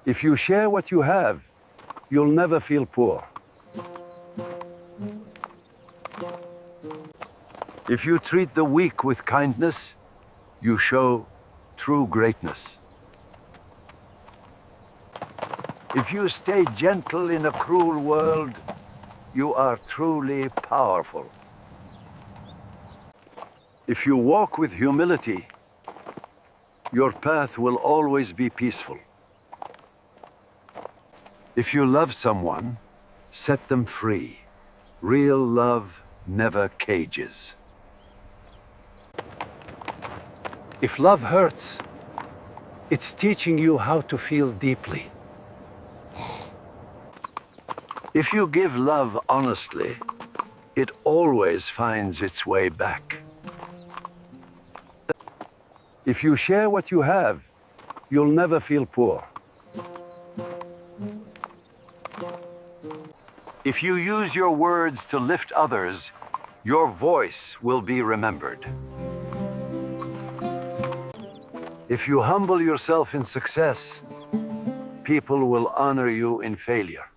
If you share what you have, you'll never feel poor. If you treat the weak with kindness, you show true greatness. If you stay gentle in a cruel world, you are truly powerful. If you walk with humility, your path will always be peaceful. If you love someone, set them free. Real love never cages. If love hurts, it's teaching you how to feel deeply. If you give love honestly, it always finds its way back. If you share what you have, you'll never feel poor. If you use your words to lift others, your voice will be remembered. If you humble yourself in success, people will honor you in failure.